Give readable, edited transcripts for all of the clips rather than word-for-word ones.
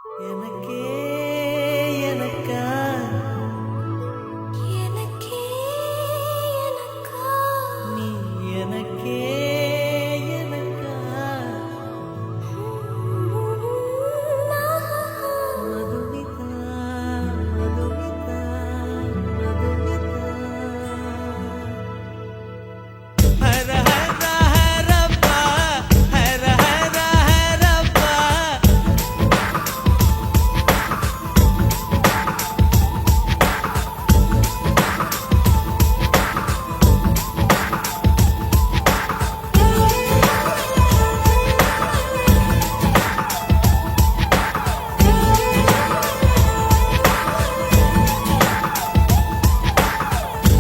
எனக்கே எனக்கா எனக்கே எனக்கா நீ எனக்கே எனக்கா மதுமிதா மதுமிதா மதுமிதா ஹர ஹர ஹரப்பா ஹர ஹர ஹரப்பா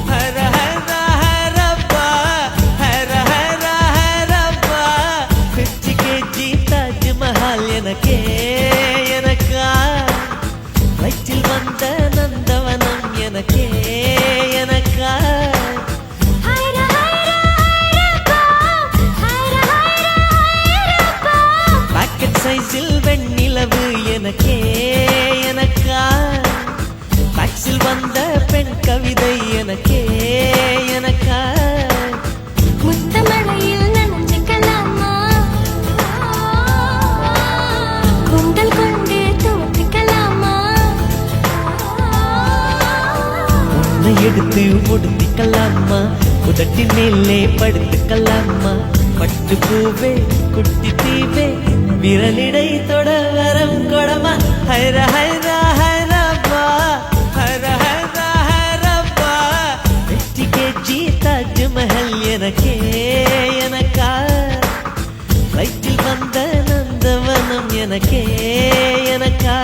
ஹர ஹர ஹரப்பா ஹர ஹர ஹரப்பா 50 கேஜி தாஜ்மஹால் எனக்கே எனக்கா வயிற்றில் வந்த நந்தவனம் எனக்கே எனக்கா ஹைர ஹைர ஹைரப்பா ஹைர ஹைர ஹைரப்பா பாக்கெட் சைஸில் வெண்ணிலவு எனக்கே எனக்கா டாக்ஸில் வந்த பெண் கவிதை எனக்கே எனக்கா முத்தமழையில் நனைஞ்சுக்கலாமா குண்டல் கொண்டு துவட்டிக்கலாமா உன்னை எடுத்து ஒடுத்திக்கலாமா உதட்டின் மேலே படுத்துக்கலாமா பட்டு பூவே குட்டி தீவே விரலிடை தொட வரம் கொடமா ஹைர ஹைர ஹைரப்பா ஹர ஹர ஹரப்பா 50 கேஜி தாஜ்மஹல் எனக்கே எனக்கா வயிற்றில் வந்த நந்தவனம் எனக்கே எனக்கா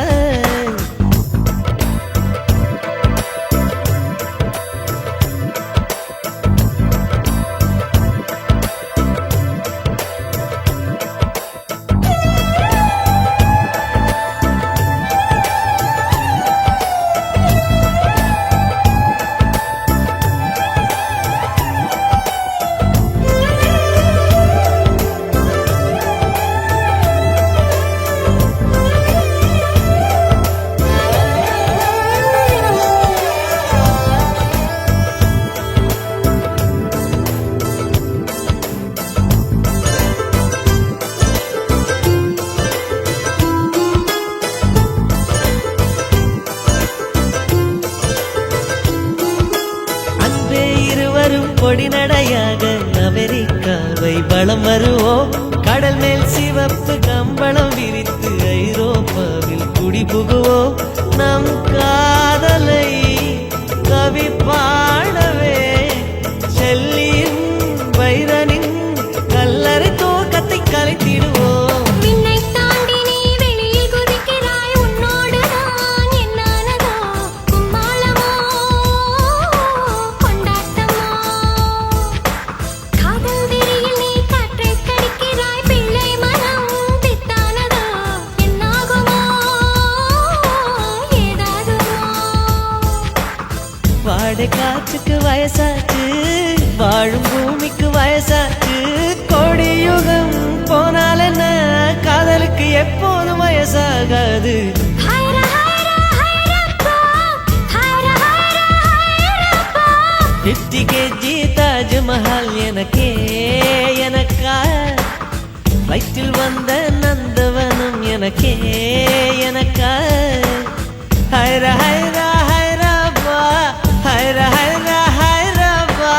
அன்பே இருவரும் கொடி நடையாக அமெரிக்காவை வலம் வருவோம் கடல் மேல் சிவப்பு கம்பளம் விரித்து ஐரோப்பாவில் குடிபுகுவோம் நம் காதலை கவி பாடவே செல்லியின் வைரனின் கல்லறை தோக்கத்தை கலைத்திடுவோம் விண்ணை தாண்டி நீ வெளியில் குதிக்கிறாய் உன்னோடு நான் என்னானதோ கும்மாளமோ கொண்டாட்டமோ காதல் வெறியில் நீ காற்றை கடிக்கிறாய் பிள்ளை மனம் பித்தானதோ என்னாகுமோ ஏதாகுமோ வாடை காற்றுக்கு வயசாச்சு வாழும் பூமிக்கு வயசாச்சு கோடி யுகம் போனால் என்ன காதலுக்கு எப்போதும் வயசாகாது ஹைர ஹைர ஹைரப்பா ஹைர ஹைர ஹைரப்பா 50 கேஜி தாஜ்மஹால் எனக்கே எனக்கா வயிற்றில் வந்த நந்தவனம் எனக்கே எனக்கா ஹைர ஹைர ஹைரப்பா ஹைர ஹைர ஹைரப்பா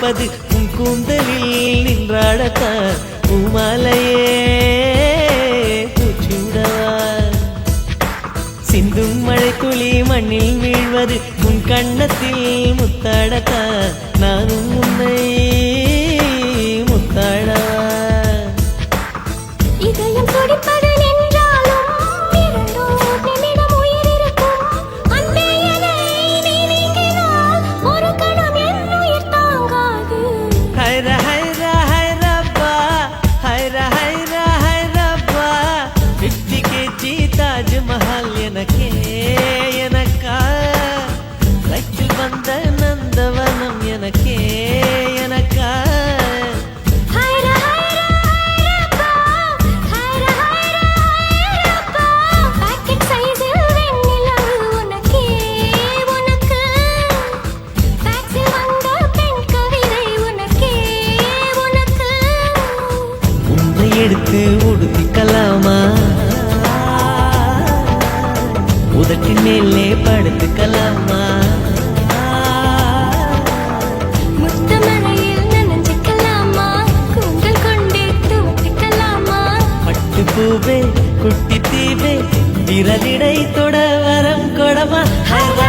கொடுப்பது உன் கூந்தலில் நின்றாடத்தான் பூமாலையே பூச்சூடவா சிந்தும் மழை துளி மண்ணில் வீழ்வது உன் கண்ணத்தில் முத்தாடத்தான் நானும் உன்னை முத்தாடவா இதயம் துடிப்பது நின்றாலும் இரண்டோர் நிமிடம் உயிர் இருக்கும். அன்பே என்னை நீ நீங்கினால் ஒரு கணம் என் உயிர் தாங்காது. ஹைரா ஹைரா ஹைரப்பா ஹைரா ஹைரா ஹைரப்பா 50 kg தாஜ்மஹால் எனக்கே எனக்கா வயிற்றில் வந்த நந்தவனம் எனக்கே எனக்கா ஹைரா ஹைரா ஹைரப்பா, ஹைரா ஹைரா ஹைரப்பா. பாக்கெட் சைஸில் வெண்ணிலவு உனக்கே உனக்கு. டாக்ஸில் வந்த பெண் கவிதை உனக்கே உனக்கு. உன்னை எடுத்து உடுத்திக்கலாமா உதட்டின் மேலே படுத்துக்கலாமா முத்தமழையில் நனைஞ்சுக்கலாமா? கூந்தல் கொண்டு துவட்டிக்கலாமா? பட்டு பூவே குட்டி தீவே விரலிடை தொட வரம் கொடமா ஹைரா